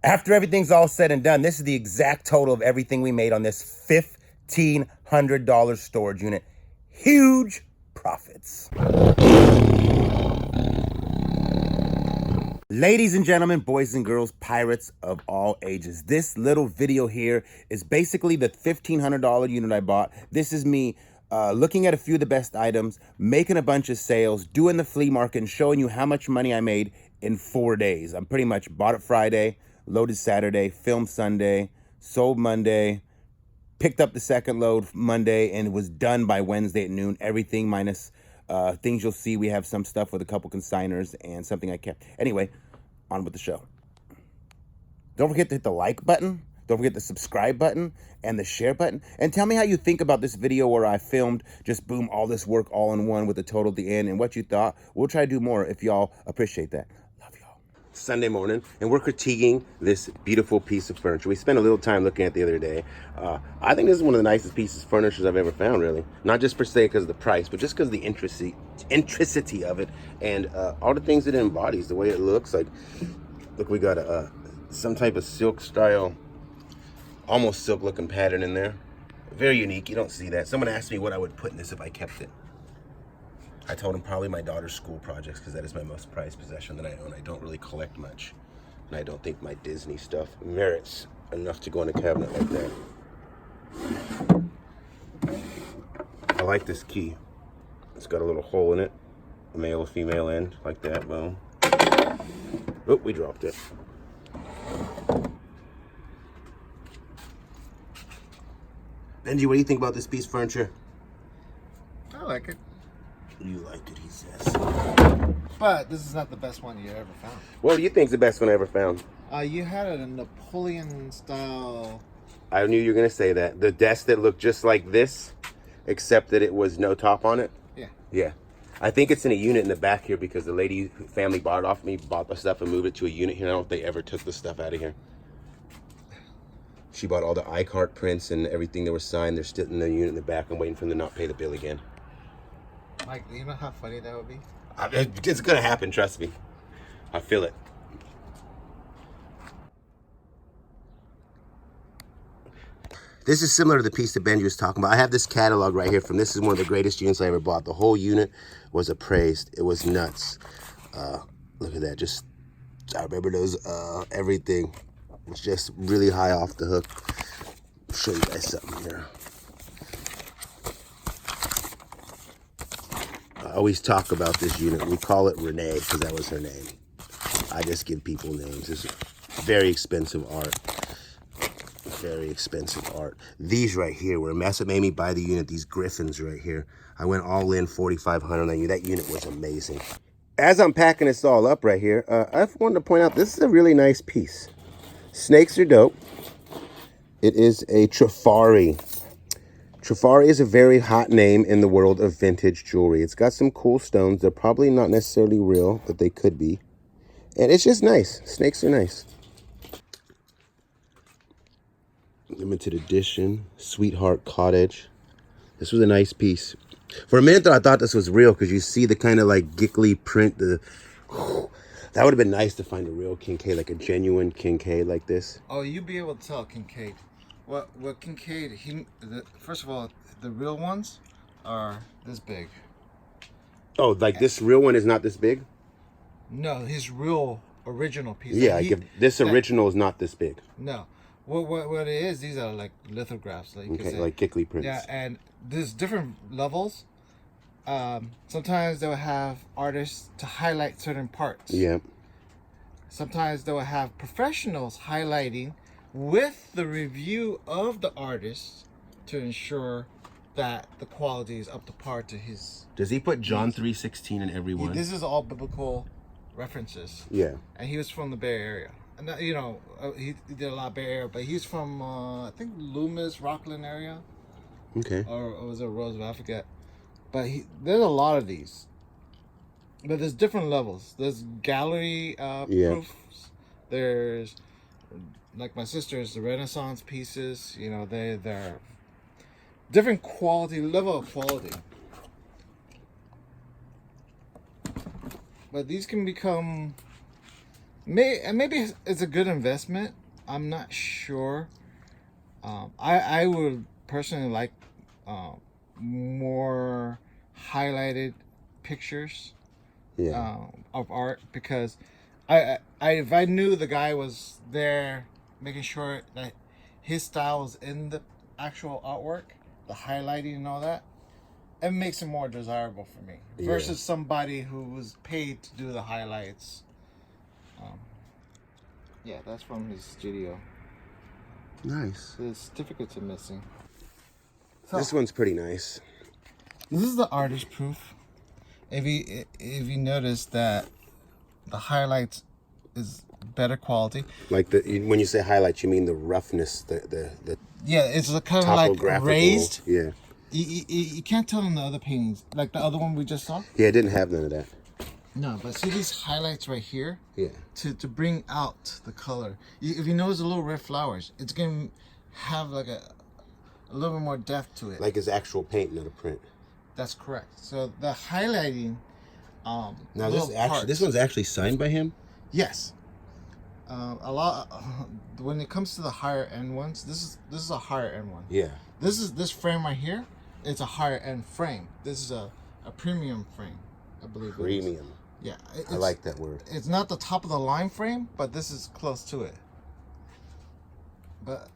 After everything's all said and done, this is the exact total of everything we made on this $1,500 storage unit. Huge profits. Ladies and gentlemen, boys and girls, pirates of all ages, this little video here is basically the $1,500 unit I bought. This is me looking at a few of the best items, making a bunch of sales, doing the flea market, and showing you how much money I made in 4 days. I'm pretty much bought it Friday, loaded Saturday, filmed Sunday, sold Monday, picked up the second load Monday, and it was done by Wednesday at noon. Everything minus things you'll see. We have some stuff with a couple consigners and something I kept. Anyway, on with the show. Don't forget to hit the like button. Don't forget the subscribe button and the share button. And tell me how you think about this video where I filmed just boom, all this work all in one with the total at the end and what you thought. We'll try to do more if y'all appreciate that. Love y'all. Sunday morning, and we're critiquing this beautiful piece of furniture. We spent a little time looking at it the other day. I think this is one of the nicest pieces of furniture I've ever found, really. Not just per se because of the price, but just because of the intricity of it and all the things it embodies, the way it looks. Like, look, we got some type of silk style, almost silk looking pattern in there. Very unique. You don't see that. Someone asked me what I would put in this if I kept it. I told him probably my daughter's school projects because that is my most prized possession that I own. I don't really collect much, and I don't think my Disney stuff merits enough to go in a cabinet like that. I like this key. It's got a little hole in it, a male or female end, like that. Boom. Oh, we dropped it. Benji, what do you think about this piece of furniture? I like it. You like it, he says. But this is not the best one you ever found. What do you think is the best one I ever found? You had a Napoleon style. I knew you were going to say that. The desk that looked just like this, except that it was no top on it. Yeah. Yeah. I think it's in a unit in the back here because the lady family bought it off me, bought the stuff and moved it to a unit here. I don't know if they ever took the stuff out of here. She bought all the iCart prints and everything that was signed. They're still in the unit in the back. I'm waiting for them to not pay the bill again. Mike, you know how funny that would be? It's going to happen, trust me. I feel it. This is similar to the piece that Benji was talking about. I have this catalog right here from this is one of the greatest units I ever bought. The whole unit was appraised. It was nuts. Look at that. Just, I remember those, everything was just really high off the hook. I'll show you guys something here. I always talk about this unit. We call it Renee because that was her name. I just give people names. It's very expensive art. Very expensive art. These right here were a mess. It made me buy the unit. These griffins right here. I went all in $4,500 on you. That unit was amazing. As I'm packing this all up right here, I wanted to point out this is a really nice piece. Snakes are dope. It is a Trifari. Trifari is a very hot name in the world of vintage jewelry. It's got some cool stones. They're probably not necessarily real, but they could be. And it's just nice. Snakes are nice. Limited edition, Sweetheart Cottage. This was a nice piece. For a minute though, I thought this was real because you see the kind of like giggly print. That would have been nice to find a real Kincaid, like a genuine Kincaid like this. Oh, you'd be able to tell Kincaid. What Kincaid, first of all, the real ones are this big. Oh, like this real one is not this big? No, his real original piece. Yeah, this original is not this big. No. What it is, these are like lithographs. Like giggly prints. Yeah, and there's different levels. Sometimes they'll have artists to highlight certain parts. Yeah. Sometimes they'll have professionals highlighting with the review of the artist to ensure that the quality is up to par to his. Does he put John 3:16 in every one? This is all biblical references. Yeah. And he was from the Bay Area. And you know, he did a lot of Bay Area, but he's from I think Loomis, Rockland area. Okay. Or was it Roseville? I forget. But there's a lot of these. But there's different levels. There's gallery proofs. There's, like my sister's, the Renaissance pieces. You know, they're different quality, level of quality. But these can become maybe it's a good investment. I'm not sure. I would personally like more highlighted pictures of art, because if I knew the guy was there making sure that his style was in the actual artwork, the highlighting and all that, it makes it more desirable for me versus somebody who was paid to do the highlights. Yeah, that's from his studio. Nice. The certificates are missing. So, this one's pretty nice. This is the artist proof. If you notice that the highlights is better quality. Like when you say highlights, you mean the roughness, the yeah, it's kind of like raised. Yeah. You can't tell in the other paintings, like the other one we just saw. Yeah, it didn't have none of that. No, but see these highlights right here? Yeah. To bring out the color. If you notice the little red flowers, it's going to have like a little bit more depth to it. Like his actual paint, not a print. That's correct. So the highlighting. Now this one's actually signed by him? Yes. A lot when it comes to the higher end ones, this is a higher end one. Yeah. This frame right here, it's a higher end frame. This is a premium frame, I believe. Premium. Yeah. I like that word. It's not the top of the line frame, but this is close to it. But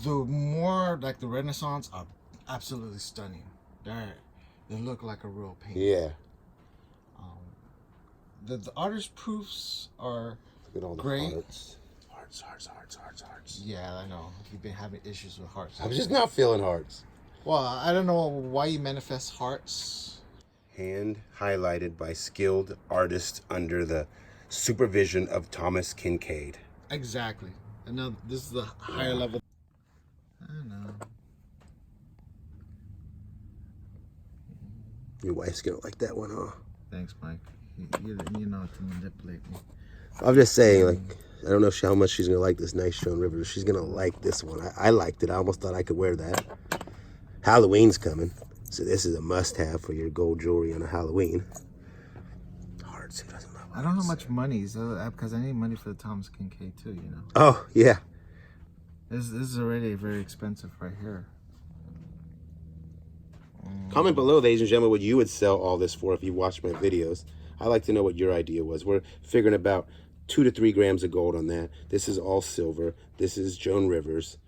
the more like the Renaissance are absolutely stunning. They look like a real painting. Yeah. The artist proofs are great. Hearts. Yeah, I know. You've been having issues with hearts. I'm just not feeling hearts. Well, I don't know why you manifest hearts. Hand highlighted by skilled artists under the supervision of Thomas Kinkade. Exactly. And now this is the higher level. I don't know. Your wife's gonna like that one, huh? Thanks, Mike. You know how to manipulate me. I'm just saying, like, I don't know how much she's gonna like this nice Joan Rivers. She's gonna like this one. I liked it. I almost thought I could wear that. Halloween's coming, so this is a must-have for your gold jewelry on a Halloween. Hearts, who doesn't love hearts? I don't know how much money, because I need money for the Thomas Kinkade too, you know. Oh yeah. This is already very expensive right here. Comment below, ladies and gentlemen, what you would sell all this for if you watched my videos. I'd like to know what your idea was. We're figuring about 2 to 3 grams of gold on that. This is all silver. This is Joan Rivers.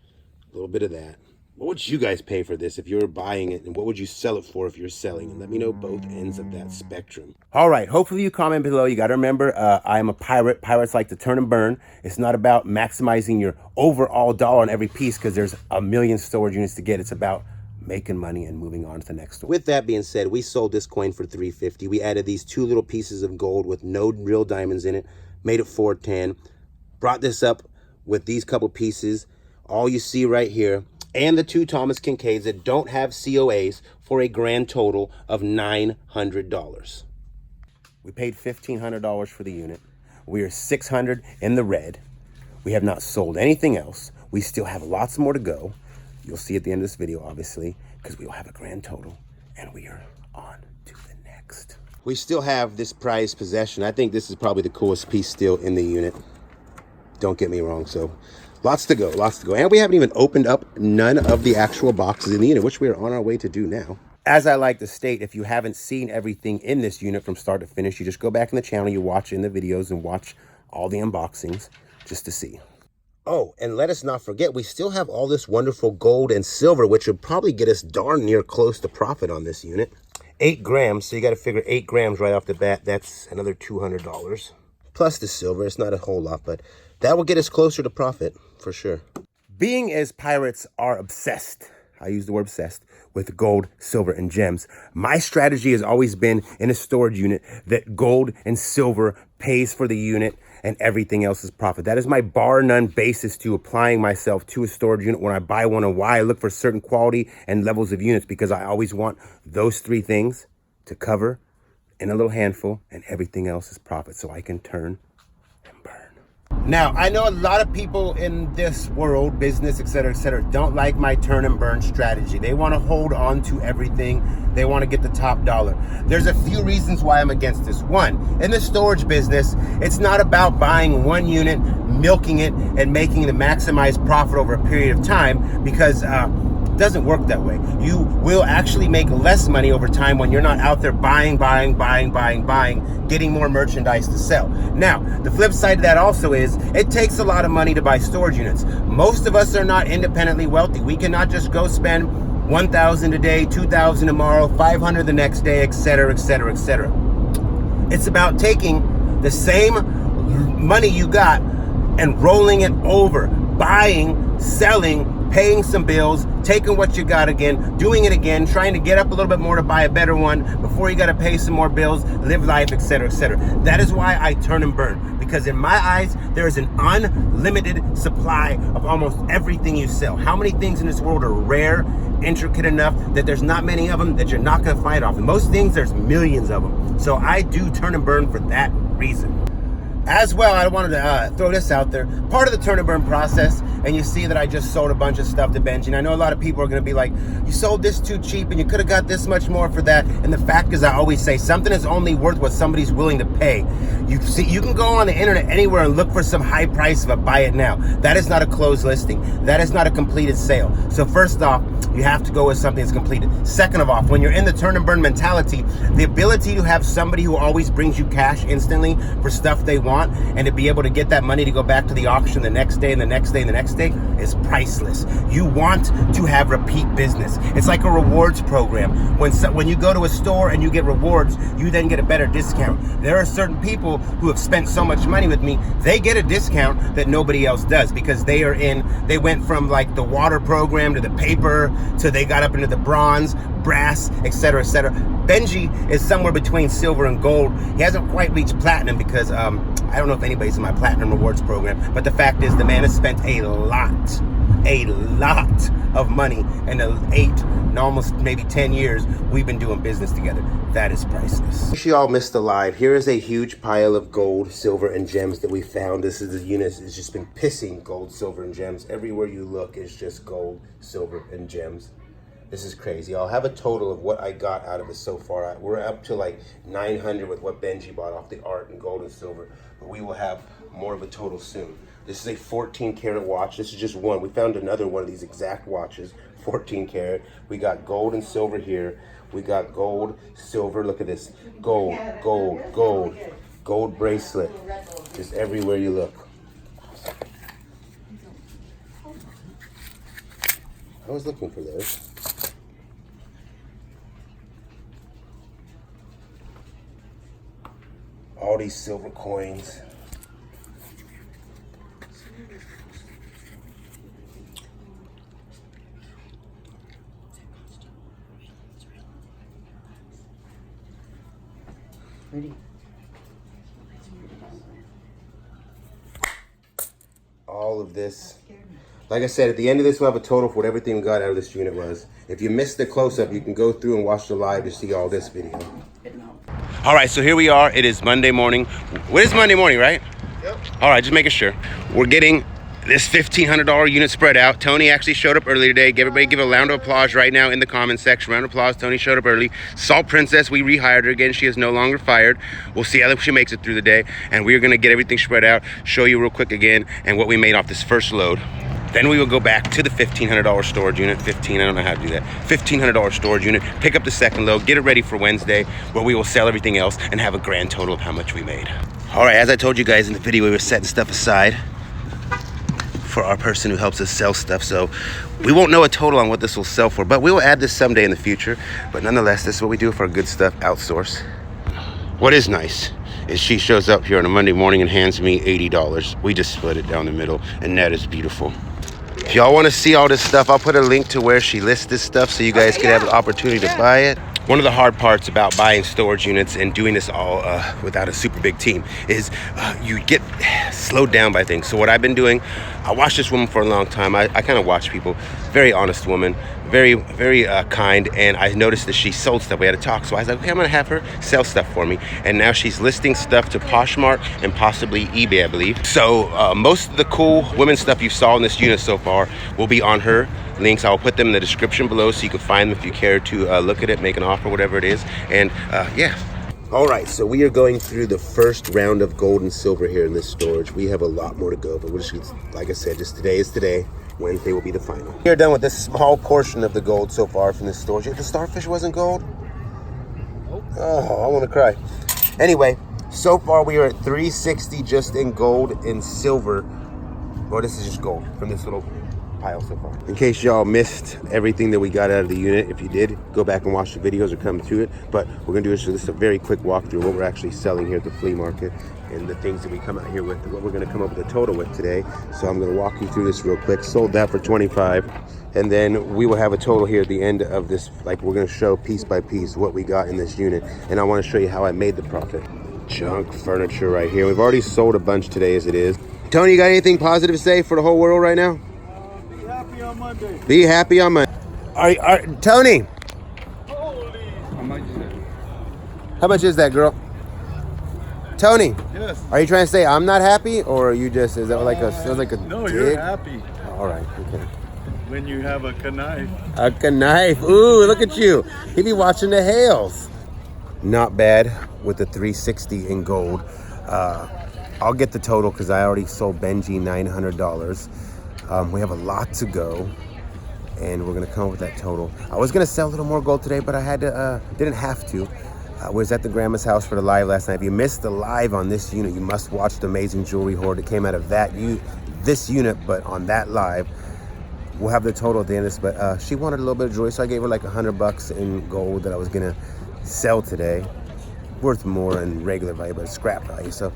A little bit of that. What would you guys pay for this if you were buying it? And what would you sell it for if you're selling? And let me know both ends of that spectrum. All right. Hopefully you comment below. You got to remember, I am a pirate. Pirates like to turn and burn. It's not about maximizing your overall dollar on every piece because there's a million storage units to get. It's about making money and moving on to the next one. With that being said, we sold this coin for $3.50. We added these 2 little pieces of gold with no real diamonds in it, made it $4.10. Brought this up with these couple pieces, all you see right here, and the 2 Thomas Kinkades that don't have COAs for a grand total of $900. We paid $1,500 for the unit. We are $600 in the red. We have not sold anything else. We still have lots more to go. You'll see at the end of this video, obviously, because we will have a grand total, and we are on to the next. We still have this prized possession. I think this is probably the coolest piece still in the unit. Don't get me wrong. So lots to go, lots to go. And we haven't even opened up none of the actual boxes in the unit, which we are on our way to do now. As I like to state, if you haven't seen everything in this unit from start to finish, you just go back in the channel, you watch in the videos and watch all the unboxings just to see. Oh, and let us not forget, we still have all this wonderful gold and silver, which would probably get us darn near close to profit on this unit. 8 grams, so you got to figure 8 grams right off the bat. That's another $200. Plus the silver, it's not a whole lot, but that will get us closer to profit, for sure. Being as pirates are obsessed, I use the word obsessed, with gold, silver, and gems, my strategy has always been in a storage unit that gold and silver pays for the unit and everything else is profit. That is my bar none basis to applying myself to a storage unit when I buy one, and why I look for certain quality and levels of units, because I always want those 3 things to cover in a little handful and everything else is profit, so I can turn and burn. Now, I know a lot of people in this world, business, etc., don't like my turn and burn strategy. They want to hold on to everything. They want to get the top dollar. There's a few reasons why I'm against this. One, in the storage business, it's not about buying one unit, milking it, and making the maximized profit over a period of time, because it doesn't work that way. You will actually make less money over time when you're not out there buying, getting more merchandise to sell. Now, the flip side of that also is it takes a lot of money to buy storage units. Most of us are not independently wealthy. We cannot just go spend $1,000 a day, $2,000 tomorrow, $500 the next day, etc., etc., etc. It's about taking the same money you got and rolling it over, buying, selling, paying some bills, taking what you got again, doing it again, trying to get up a little bit more to buy a better one before you got to pay some more bills, live life, etc., etc. That is why I turn and burn, because in my eyes, there is an unlimited supply of almost everything you sell. How many things in this world are rare, intricate enough that there's not many of them that you're not going to find off? And most things, there's millions of them. So I do turn and burn for that reason. As well, I wanted to throw this out there. Part of the turn and burn process, and you see that I just sold a bunch of stuff to Benji. And I know a lot of people are going to be like, you sold this too cheap and you could have got this much more for that. And the fact is, I always say something is only worth what somebody's willing to pay. You see, you can go on the internet anywhere and look for some high price of a buy it now. That is not a closed listing. That is not a completed sale. So first off, you have to go with something that's completed. Second of all, when you're in the turn and burn mentality, the ability to have somebody who always brings you cash instantly for stuff they want, and to be able to get that money to go back to the auction the next day and the next day and the next day is priceless. You want to have repeat business. It's like a rewards program. When you go to a store and you get rewards, you then get a better discount. There are certain people who have spent so much money with me, they get a discount that nobody else does, because they went from like the water program to the paper to they got up into the bronze, brass, etc., etc. Benji is somewhere between silver and gold. He hasn't quite reached platinum because I don't know if anybody's in my platinum rewards program, but the fact is the man has spent a lot of money in the 8, almost maybe 10 years we've been doing business together. That is priceless. In case you all missed the live, here is a huge pile of gold, silver, and gems that we found. This is the unit. It's just been pissing gold, silver, and gems. Everywhere you look is just gold, silver, and gems. This is crazy. I'll have a total of what I got out of it so far. We're up to like 900 with what Benji bought off the art and gold and silver, but we will have more of a total soon. This is a 14 karat watch. This is just one. We found another one of these exact watches, 14 karat. We got gold and silver here. We got gold, silver. Look at this. Gold, gold, gold. Gold bracelet. Just everywhere you look. I was looking for those. All these silver coins. All of this. Like I said, at the end of this, we'll have a total for what everything we got out of this unit was. If you missed the close-up, you can go through and watch the live to see all this video. All right, so here we are. It is Monday morning. What is Monday morning, right? Yep. All right, just making sure. We're getting this $1,500 unit spread out. Tony actually showed up early today. Everybody give a round of applause right now in the comment section. Round of applause. Tony showed up early. Salt Princess, we rehired her again. She is no longer fired. We'll see how she makes it through the day. And we are going to get everything spread out, show you real quick again, and what we made off this first load. Then we will go back to the $1,500 storage unit. I don't know how to do that. $1,500 storage unit, pick up the second load, get it ready for Wednesday, where we will sell everything else and have a grand total of how much we made. All right, as I told you guys in the video, we were setting stuff aside for our person who helps us sell stuff. So we won't know a total on what this will sell for, but we will add this someday in the future. But nonetheless, this is what we do for our good stuff, outsource. What is nice is she shows up here on a Monday morning and hands me $80. We just split it down the middle, and that is beautiful. If y'all want to see all this stuff, I'll put a link to where she lists this stuff so you guys can have an opportunity to buy it. One of the hard parts about buying storage units and doing this all without a super big team is you get slowed down by things. So what I've been doing, I watched this woman for a long time. I kind of watch people. Very honest woman, very, very kind, and I noticed that she sold stuff. We had to talk, so I was like, okay, I'm gonna have her sell stuff for me. And now she's listing stuff to Poshmark and possibly eBay, I believe. So most of the cool women's stuff you saw in this unit so far will be on her links. I'll put them in the description below so you can find them if you care to look at it, make an offer, whatever it is. And yeah. All right, so we are going through the first round of gold and silver here in this storage. We have a lot more to go, but we're just, like I said, just today is today. Wednesday will be the final. We are done with this small portion of the gold so far from this storage. The starfish wasn't gold? Oh, I want to cry. Anyway, so far we are at 360 just in gold and silver. Well, this is just gold from this little pile so far. In case y'all missed everything that we got out of the unit, if you did, go back and watch the videos or come to it. But we're gonna do is just a very quick walkthrough of what we're actually selling here at the flea market and the things that we come out here with and what we're gonna come up with a total with today. So I'm gonna walk you through this real quick. Sold that for 25, and then we will have a total here at the end of this. Like, we're gonna show piece by piece what we got in this unit, and I want to show you how I made the profit. Junk furniture right here. We've already sold a bunch today as it is. Tony, you got anything positive to say for the whole world right now? Be happy on Monday. Be happy on Monday. Tony. Holy. How much is that, girl? Tony. Yes. Are you trying to say I'm not happy, or are you just, is that like a, sounds like a No, dig? you're happy All right, okay. when you have a knife. A knife. Ooh, look at you. He be watching the hails. Not bad with the 360 in gold. I'll get the total because I already sold Benji $900. We have a lot to go, and we're gonna come up with that total. I was gonna sell a little more gold today, but I had to, didn't have to. I was at the grandma's house for the live last night. If you missed the live on this unit, you must watch the amazing jewelry hoard that came out of this unit, but on that live. We'll have the total at the end of this, but she wanted a little bit of jewelry, so I gave her like $100 in gold that I was gonna sell today. Worth more in regular value, but scrap value, so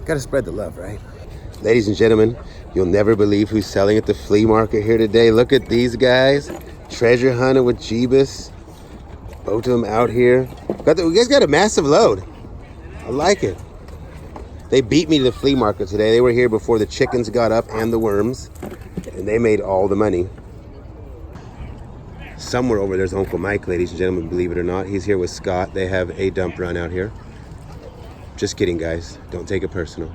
gotta spread the love, right? Ladies and gentlemen, you'll never believe who's selling at the flea market here today. Look at these guys. Treasure hunting with Jeebus. Both of them out here. You guys got a massive load. I like it. They beat me to the flea market today. They were here before the chickens got up and the worms, and they made all the money. Somewhere over there's Uncle Mike, ladies and gentlemen, believe it or not. He's here with Scott. They have a dump run out here. Just kidding, guys. Don't take it personal.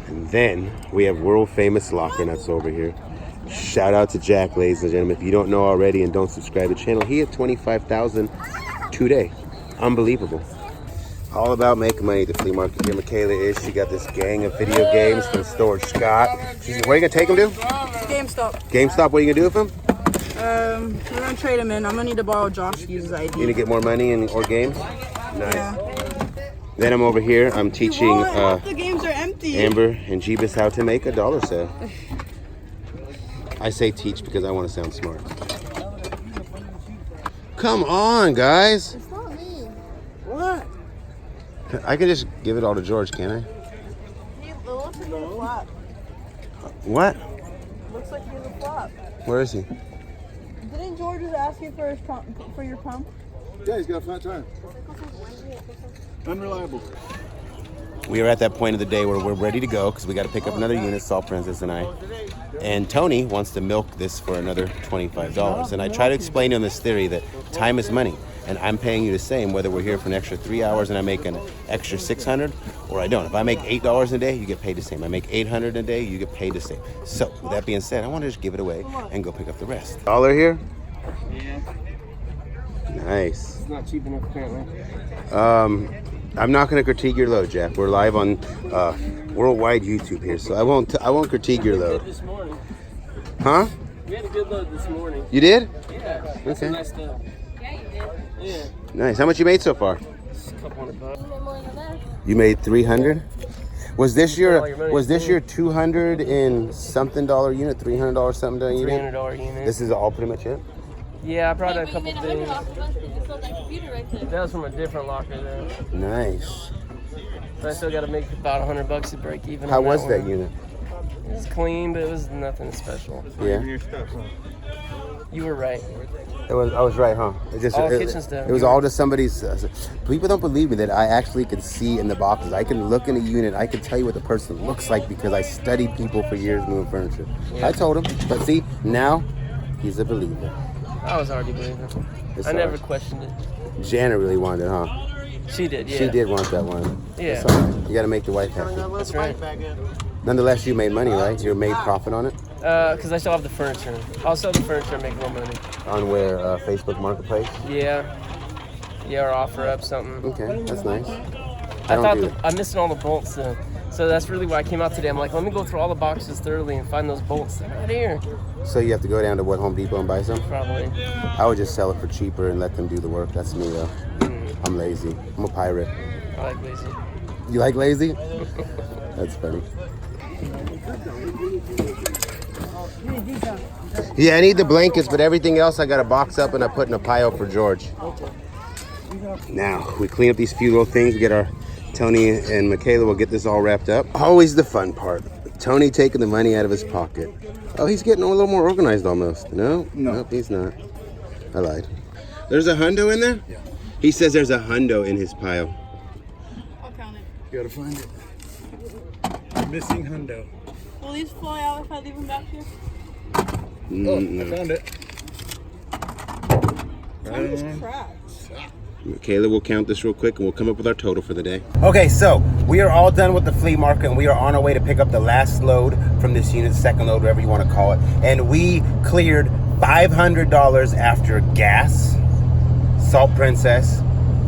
And then we have world famous locker nuts over here. Shout out to Jack, ladies and gentlemen. If you don't know already and don't subscribe to the channel, he had 25,000 today. Unbelievable. All about making money at the flea market here. Michaela is. She got this gang of video games from Storage Scott. Where are you gonna take them to? GameStop. GameStop. What are you gonna do with them? We're gonna trade him in. I'm gonna need to borrow Josh Hughes' ID. You need to get more money or games? Nice. Yeah. Then I'm over here. I'm teaching the games are empty. Amber and Jeebus how to make a dollar sale. I say teach because I want to sound smart. Come on, guys. It's not me. What? I can just give it all to George, can't I? It looks like he's a flop. What? Looks like he's a flop. Where is he? Didn't George just ask you for his for your pump? Yeah, he's got a flat tire. Unreliable. We are at that point of the day where we're ready to go because we got to pick up another unit, Salt Princess and I. And Tony wants to milk this for another $25. And I try to explain to him this theory that time is money. And I'm paying you the same whether we're here for an extra 3 hours and I make an extra $600 or I don't. If I make $8 a day, you get paid the same. I make $800 a day, you get paid the same. So with that being said, I want to just give it away and go pick up the rest. All are here? Yeah. Nice. It's not cheap enough apparently. I'm not going to critique your load, Jack. We're live on worldwide YouTube here, so I won't critique your load. This morning. Huh? We had a good load this morning. You did? Yeah. That's Okay. nice stuff. Yeah. Nice. How much you made so far? Just a couple $100. You made 300. Was this your all your money. 200 in something dollar unit, $300 something dollar unit? $300 unit. This is all pretty much it. Yeah, I brought a couple made things. $100 That was from a different locker though. Nice. But I still got to make about $100 to break even. How on was that one. unit? It was clean, but it was nothing special. Yeah. You were right. I was right, huh? It just, All kitchen stuff. It was all just somebody's. People don't believe me that I actually can see in the boxes. I can look in a unit. I can tell you what the person looks like because I studied people for years moving furniture. Yeah. I told him, but see, now he's a believer. I was already believing. It's I all never right. questioned it. Janet really wanted it, huh? She did, yeah. She did want that one. Yeah. It's all right. You got to make the wife happy. That's right. Nonetheless, you made money, right? You made profit on it? Because I still have the furniture. I'll sell the furniture and make more money. On where? Facebook Marketplace? Yeah. Yeah, or offer up something. Okay, that's nice. I thought do I'm missing all the bolts though. So that's really why I came out today. I'm like, let me go through all the boxes thoroughly and find those bolts. They're not here. So you have to go down to what, Home Depot and buy some? Probably. I would just sell it for cheaper and let them do the work. That's me though. I'm lazy. I'm a pirate. I like lazy. You like lazy? That's funny. Yeah, I need the blankets, but everything else I got to box up and I put in a pile for George. Now, we clean up these few little things. We get our, Tony and Michaela will get this all wrapped up. Always the fun part. Tony taking the money out of his pocket. Oh, he's getting a little more organized almost. No? Nope, he's not. I lied. There's a hundo in there? Yeah. He says there's a hundo in his pile. I'll count it. You gotta find it. Missing hundo. Will these fly out if I leave them back here? Oh, No. I found it. Some just cracked. Michaela will count this real quick and we'll come up with our total for the day. Okay, so we are all done with the flea market and we are on our way to pick up the last load from this unit, second load, whatever you want to call it. And we cleared $500 after gas, Salt Princess,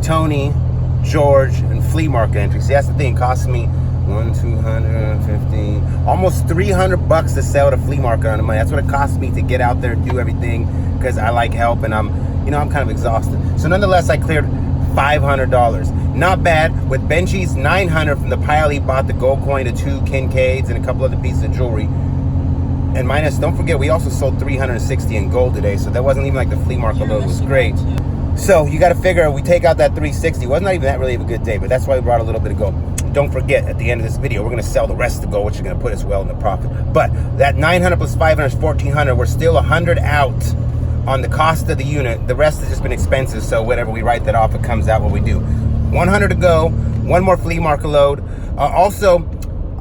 Tony, George, and flea market entry. See, that's the thing, it cost me $215, almost $300 to sell at a flea market on the money. That's what it cost me to get out there and do everything because I like help and I'm kind of exhausted. So nonetheless, I cleared $500. Not bad. With Benji's $900 from the pile he bought, the gold coin, the 2 Kincaids, and a couple other pieces of jewelry. And minus, don't forget, we also sold $360 in gold today, so that wasn't even like the flea market load was great. So you got to figure, we take out that $360. Wasn't even that really a good day, but that's why we brought a little bit of gold. Don't forget, at the end of this video, we're going to sell the rest of the gold, which is going to put us well in the profit. But that $900 plus $500 is $1,400. We're still $100 out on the cost of the unit. The rest has just been expenses, so whatever, we write that off, it comes out what we do. $100 to go, one more flea market load. Also,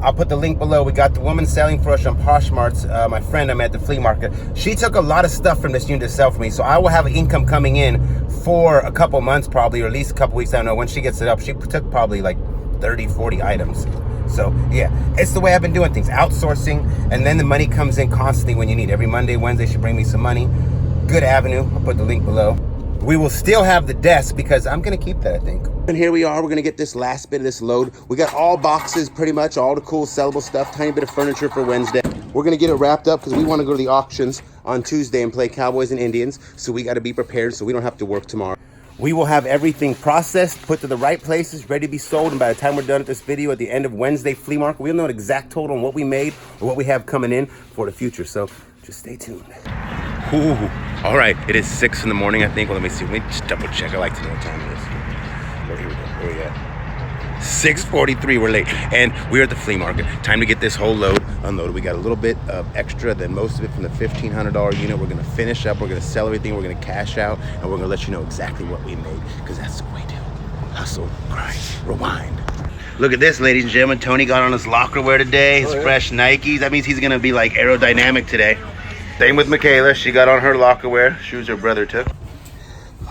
I'll put the link below. We got the woman selling for us on Poshmarts, my friend I met at the flea market. She took a lot of stuff from this unit to sell for me, so I will have income coming in for a couple months probably, or at least a couple weeks. I don't know. When she gets it up, she took probably like 30, 40 items. So yeah, it's the way I've been doing things, outsourcing, and then the money comes in constantly when you need. Every Monday, Wednesday, she bring me some money. Good avenue. I'll put the link below. We will still have the desk because I'm gonna keep that, I think. And here we are, we're gonna get this last bit of this load. We got all boxes, pretty much, all the cool sellable stuff, tiny bit of furniture for Wednesday. We're gonna get it wrapped up because we wanna go to the auctions on Tuesday and play Cowboys and Indians. So we gotta be prepared so we don't have to work tomorrow. We will have everything processed, put to the right places, ready to be sold. And by the time we're done with this video at the end of Wednesday flea market, we'll know the exact total on what we made or what we have coming in for the future. So just stay tuned. Ooh. All right, it is 6 in the morning, I think. Well, let me see. Let me just double check. I like to know what time it is. Oh, here we go. Where are we at? 6:43. We're late, and we're at the flea market. Time to get this whole load unloaded. We got a little bit of extra than most of it from the $1,500 unit. We're gonna finish up. We're gonna sell everything. We're gonna cash out, and we're gonna let you know exactly what we made, because that's what we do. Hustle, grind, rewind. Look at this, ladies and gentlemen. Tony got on his locker wear today. His fresh Nikes. That means he's gonna be like aerodynamic today. Same with Michaela. She got on her locker wear. Shoes her brother took.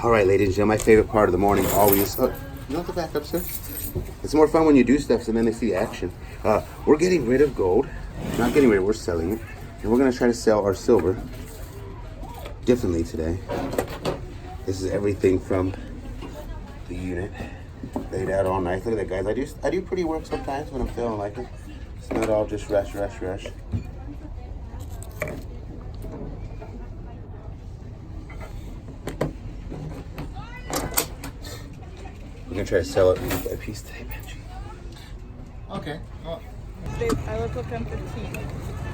All right, ladies and gentlemen, my favorite part of the morning always. Oh, you don't have to back up, sir. It's more fun when you do stuff and then they see the action. We're getting rid of gold. Not getting rid of it, we're selling it. And we're gonna try to sell our silver differently today. This is everything from the unit. Laid out all nice. Look at that, guys. I do pretty work sometimes when I'm feeling like it. It's not all just rush. We're gonna try to sell it piece by piece today, Benji. Okay. Well, I look like I'm 15.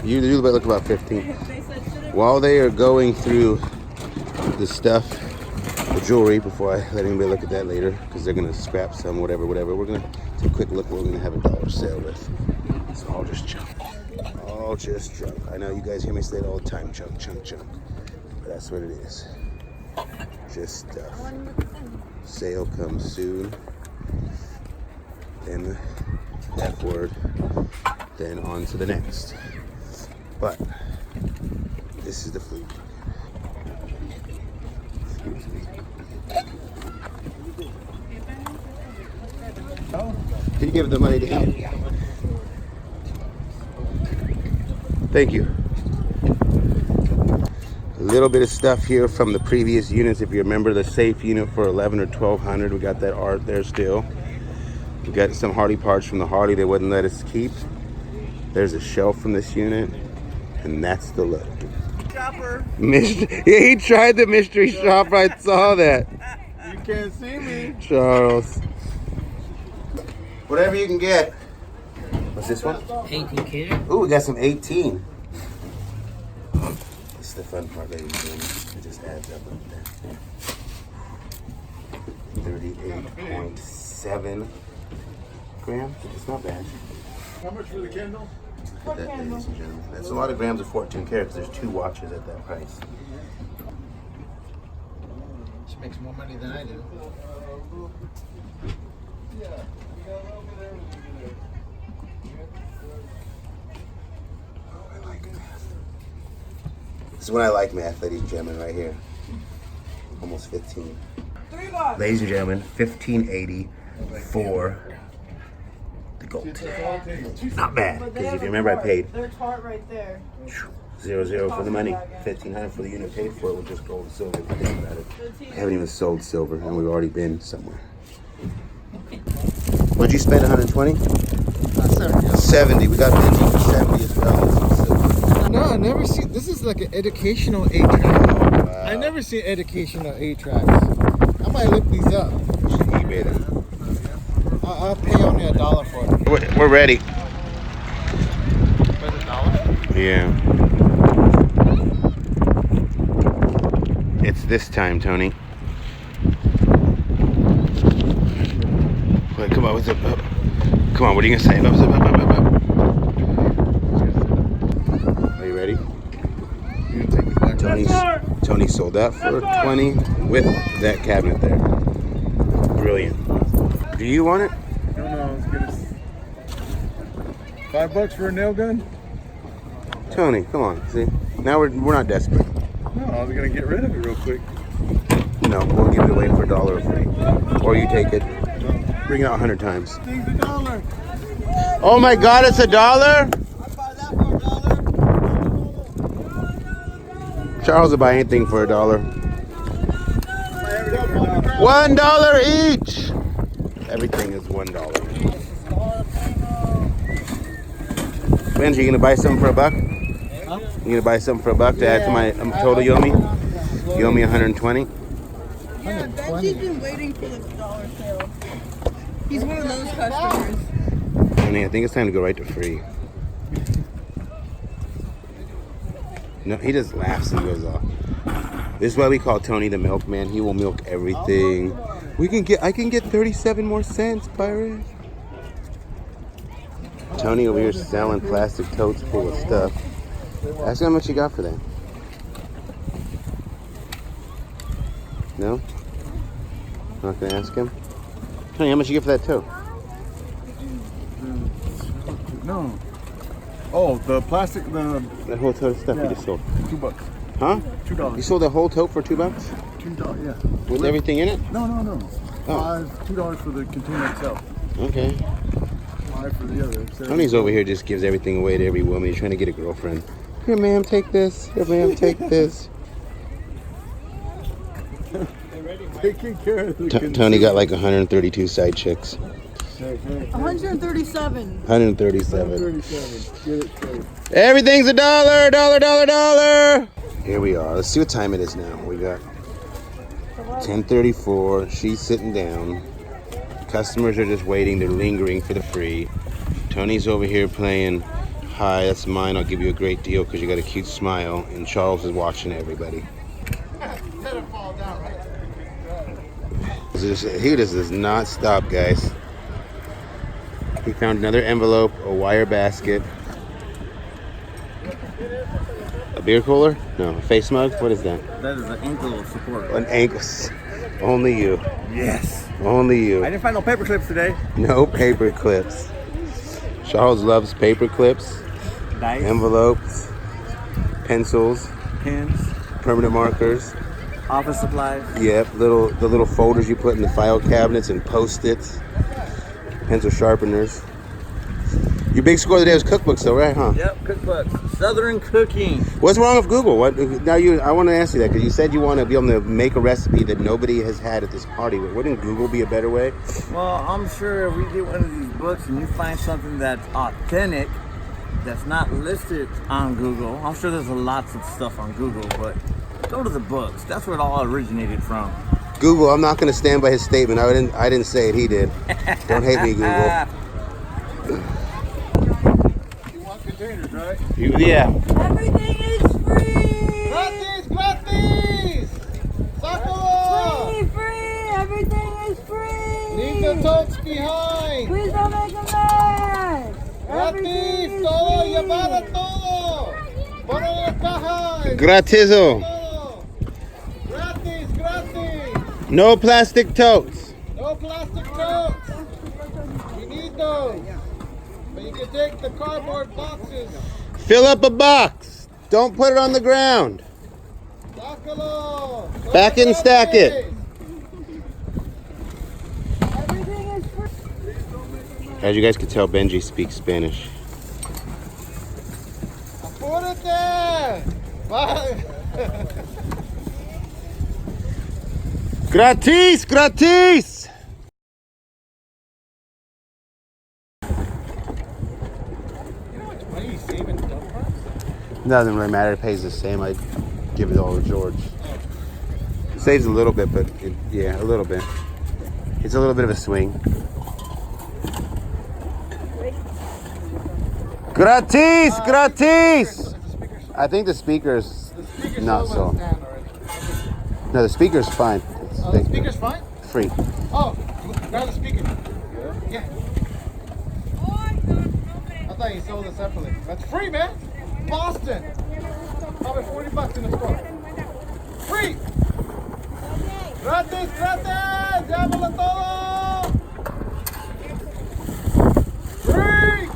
You do look about 15. While they are going through the stuff, the jewelry, before I let anybody look at that later, because they're gonna scrap some, whatever. We're gonna take a quick look what we're gonna have a dollar sale with. It's all just junk. All just junk. I know you guys hear me say it all the time, junk. But that's what it is. Just stuff. Sale comes soon. Then the F word. Then on to the next. But this is the flea market. Can you give the money to him? Thank you. A little bit of stuff here from the previous units. If you remember the safe unit for 11 or 1200, we got that art there still. We got some Harley parts from the Harley they wouldn't let us keep. There's a shelf from this unit, and that's the look. Shopper. Yeah, he tried the mystery shopper. I saw that. You can't see me. Charles. Whatever you can get. What's this one? 18 cater. Ooh, we got some 18. This is the fun part, ladies and gentlemen. It just adds up like that. 38.7 grams. It's not bad. How much for the candle? Look at that, ladies and gentlemen. That's a lot of grams of 14 karat because there's 2 watches at that price. She makes more money than I do. This is when I like math, ladies and gentlemen, right here. Almost 15. Ladies and gentlemen, 1580 for the gold. Not bad, because if you remember I paid Their chart right there. 0 for the money, 1500 for the unit paid for it with just gold and silver. If you think about it. I haven't even sold silver, and we've already been somewhere. What'd you spend, 120? 70. We got Benji for 70 as well. No, I never see. This is like an educational 8-track. I never see educational 8-tracks. I might look these up. eBay them. I'll pay only $1 for it. We're ready. For the $1? Yeah. It's this time, Tony. Wait, come on, what's up? Come on, what are you gonna say? Up. Are you ready? You gonna take this back? Tony sold that for 20 with that cabinet there. Brilliant. Do you want it? No, let's get us $5 for a nail gun? Tony, come on. See, now we're not desperate. No, I was gonna get rid of it real quick. No, we'll give it away for $1 free. Or you take it. Bring it out 100 times. Thing's $1. Oh my God, it's $1? I'll buy that for $1. Charles will buy anything for $1. $1 each. Everything is $1. Benji, you gonna buy something for $1? Huh? You gonna buy something for $1 to add to my total you owe me? You owe me 120. Yeah, Benji's been waiting for the dollar sale. He's one of those customers. Honey, I think it's time to go right to free. No, he just laughs and goes off. This is why we call Tony the milkman. He will milk everything. I can get 37 more cents, pirate. Tony over here selling plastic totes full of stuff. Ask him how much you got for that. No? Not gonna ask him? Tony, how much you get for that tote? No. Oh, the plastic, That whole tote of stuff you just sold. $2. Huh? $2. You sold that whole tote for $2? $2, yeah. With everything in it? No. Oh. $2 for the container itself. Okay. $5 for the other. So Tony's over here just gives everything away to every woman. He's trying to get a girlfriend. Here, ma'am, take this. Here, ma'am, take this. taking care of the Tony got like 132 side chicks. 137. 137. Get it straight. Everything's $1. Here we are. Let's see what time it is now. We got 10:34. She's sitting down. Customers are just waiting. They're lingering for the free. Tony's over here playing, hi, that's mine. I'll give you a great deal because you got a cute smile. And Charles is watching everybody. He just does not stop, guys. He found another envelope, a wire basket. A beer cooler? No, a face mug? What is that? That is an ankle support. An ankle. Only you. Yes. Only you. I didn't find no paper clips today. No paper clips. Charles loves paper clips, Dice, envelopes, pencils, pens. permanent markers. Office supplies. Yep, the little folders you put in the file cabinets and post-its. Pencil sharpeners. Your big score today was cookbooks though, right, huh? Yep, cookbooks. Southern cooking. What's wrong with Google? What now? I want to ask you that because you said you want to be able to make a recipe that nobody has had at this party. Wouldn't Google be a better way? Well, I'm sure if we get one of these books and you find something that's authentic, that's not listed on Google, I'm sure there's lots of stuff on Google, but go to the books. That's where it all originated from. Google, I'm not going to stand by his statement. I didn't say it. He did. Don't hate me, Google. You want containers, right? Yeah. Everything is free! Gratis! Gratis! Sakura! Free! Everything is free! Leave the totes behind! Please don't make a mess! Gratis! Todo! Llevar todo! Ponlo en la caja! Gratizo. Todo. Gratis! Gratis! No plastic totes. No plastic totes! We need those! But you can take the cardboard boxes! Fill up a box. Don't put it on the ground. Sácalo! Back and stack it. Everything is free! As you guys can tell, Benji speaks Spanish. Apúrate! Bye. Gratis, gratis. Why are you saving dump parts? Doesn't really matter. It pays the same. I give it all to George. Saves a little bit, but yeah, a little bit. It's a little bit of a swing. Gratis, gratis. I think the speaker's not so. No, the speaker's fine. Oh, the speaker's fine? Free. Oh, grab the speaker. Yeah. I thought you sold it separately. That's free, man. Boston. Probably $40 in the store. Free. Gratis, gratis. Llámalo todo. Free.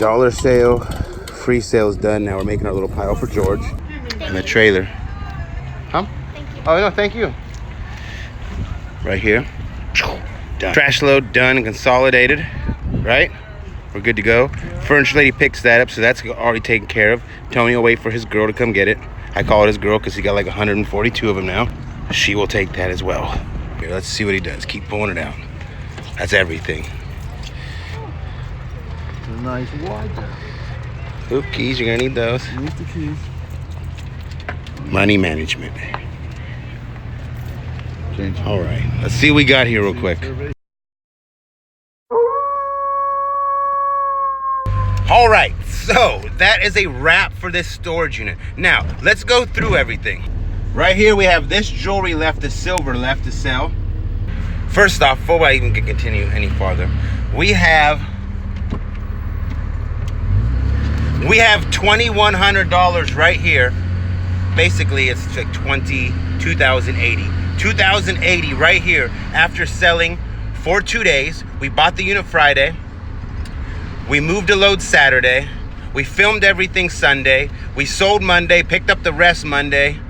Dollar sale, free sale's done. Now we're making our little pile for George and the trailer. Huh? Thank you. Oh no, thank you. Right here. Done. Trash load done and consolidated. Right? We're good to go. Furniture lady picks that up, so that's already taken care of. Tony will wait for his girl to come get it. I call it his girl because he got like 142 of them now. She will take that as well. Here, let's see what he does. Keep pulling it out. That's everything. A nice wide. Oop, keys, you're gonna need those. Use the keys. Money management. Change. All right, let's see what we got here real quick. All right, so that is a wrap for this storage unit. Now, let's go through everything. Right here, we have this jewelry left, the silver left to sell. First off, before I even can continue any farther, we have $2,100 right here. Basically, it's like 2,080. 2,080 right here after selling for 2 days. We bought the unit Friday. We moved a load Saturday. We filmed everything Sunday. We sold Monday, picked up the rest Monday,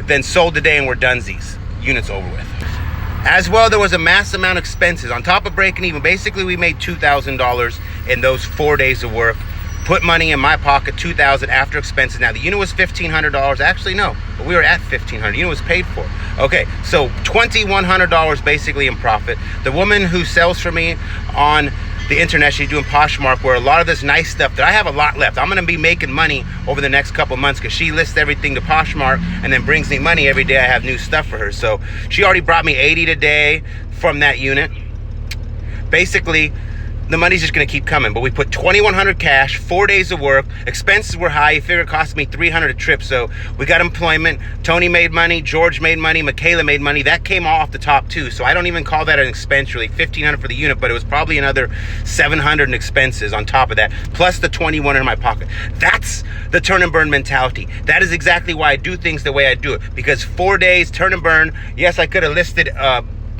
then sold today, and we're donesies. Unit's over with. As well, there was a mass amount of expenses. On top of breaking even, basically we made $2,000 in those 4 days of work. Put money in my pocket, $2,000 after expenses. Now the unit was $1,500. Actually, no, but we were at $1,500. The unit was paid for. Okay, so $2,100 basically in profit. The woman who sells for me on the internet, she's doing Poshmark, where a lot of this nice stuff that I have a lot left. I'm gonna be making money over the next couple months because she lists everything to Poshmark and then brings me money every day I have new stuff for her. So she already brought me 80 today from that unit. Basically, the money's just gonna keep coming, but we put $2,100 cash, 4 days of work. Expenses were high. You figure it cost me $300 a trip. So we got employment. Tony made money, George made money, Michaela made money. That came off the top too. So I don't even call that an expense really. $1,500 for the unit, but it was probably another $700 in expenses on top of that, plus the $2,100 in my pocket. That's the turn and burn mentality. That is exactly why I do things the way I do it. Because 4 days, turn and burn. Yes, I could have listed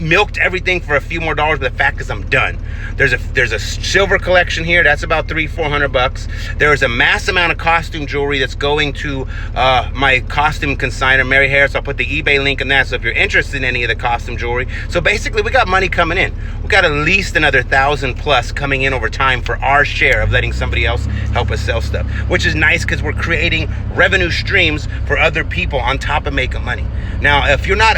milked everything for a few more dollars, but the fact is I'm done. There's a silver collection here that's about $300-400. There is a mass amount of costume jewelry that's going to my costume consignor, Mary Harris. I'll put the eBay link in that, so if you're interested in any of the costume jewelry. So basically we got money coming in. We got at least another 1,000 plus coming in over time for our share of letting somebody else help us sell stuff, which is nice because we're creating revenue streams for other people on top of making money. Now, if you're not,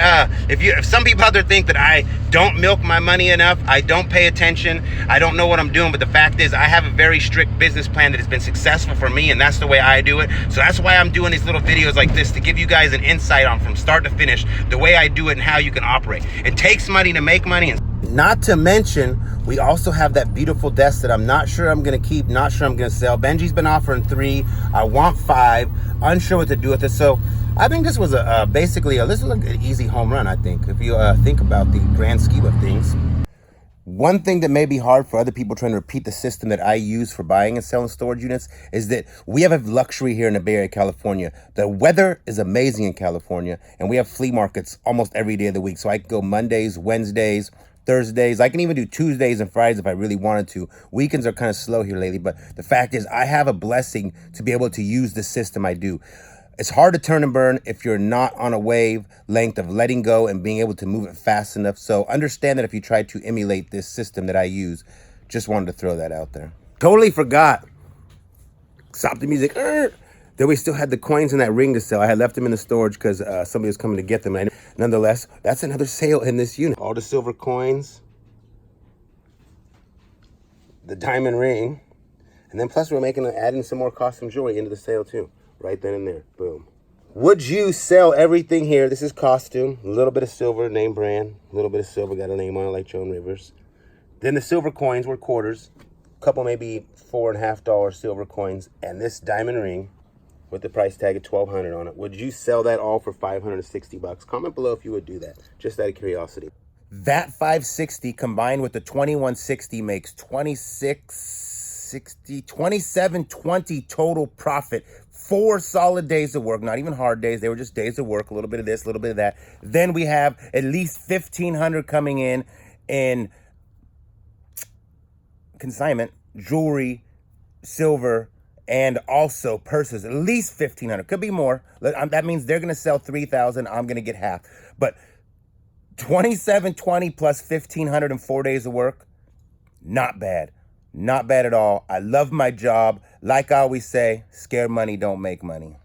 if some people out there think that I don't milk my money enough, I don't pay attention, I don't know what I'm doing, but the fact is I have a very strict business plan that has been successful for me, and that's the way I do it. So that's why I'm doing these little videos like this, to give you guys an insight on, from start to finish, the way I do it and how you can operate. It takes money to make money. And not to mention, we also have that beautiful desk that I'm not sure I'm gonna keep, not sure I'm gonna sell. Benji's been offering 3, I want 5, unsure what to do with it. So I think this was basically this was an easy home run, I think, if you think about the grand scheme of things. One thing that may be hard for other people trying to repeat the system that I use for buying and selling storage units is that we have a luxury here in the Bay Area, California. The weather is amazing in California, and we have flea markets almost every day of the week. So I can go Mondays, Wednesdays, Thursdays. I can even do Tuesdays and Fridays if I really wanted to. Weekends are kind of slow here lately, but the fact is I have a blessing to be able to use the system I do. It's hard to turn and burn if you're not on a wavelength of letting go and being able to move it fast enough. So understand that if you try to emulate this system that I use. Just wanted to throw that out there. Totally forgot. Stop the music. Then we still had the coins in that ring to sell. I had left them in the storage because somebody was coming to get them. And nonetheless, that's another sale in this unit. All the silver coins, the diamond ring, and then plus we're adding some more costume jewelry into the sale too. Right then and there, boom. Would you sell everything here? This is costume, a little bit of silver, name brand, a little bit of silver, got a name on it like Joan Rivers. Then the silver coins were quarters, a couple maybe $4.50 silver coins, and this diamond ring with the price tag of $1,200 on it. Would you sell that all for $560? Comment below if you would do that, just out of curiosity. That $560 combined with the $2,160 makes $2,720 total profit. 4 solid days of work, not even hard days. They were just days of work, a little bit of this, a little bit of that. Then we have at least $1,500 coming in consignment, jewelry, silver, and also purses. At least $1,500, could be more. That means they're gonna sell $3,000, I'm gonna get half. But $2,720 plus $1,500 in 4 days of work, not bad. Not bad at all. I love my job. Like I always say, scared money don't make money.